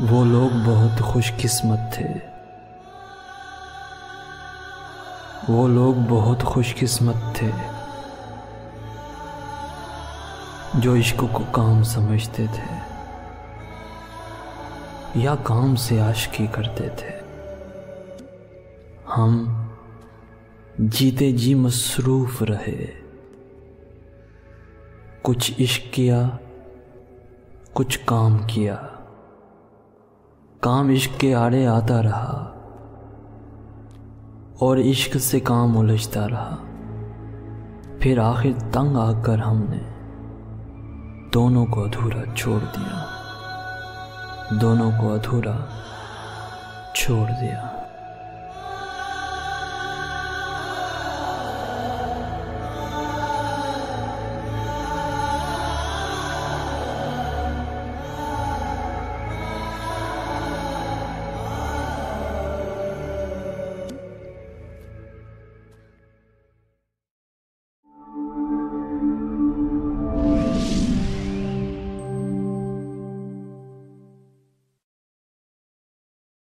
वो लोग बहुत खुशकिस्मत थे। वो लोग बहुत खुशकिस्मत थे जो इश्क को काम समझते थे या काम से आशिकी करते थे। हम जीते जी मसरूफ रहे, कुछ इश्क किया कुछ काम किया, काम इश्क के आड़े आता रहा और इश्क से काम उलझता रहा। फिर आखिर तंग आकर हमने दोनों को अधूरा छोड़ दिया, दोनों को अधूरा छोड़ दिया।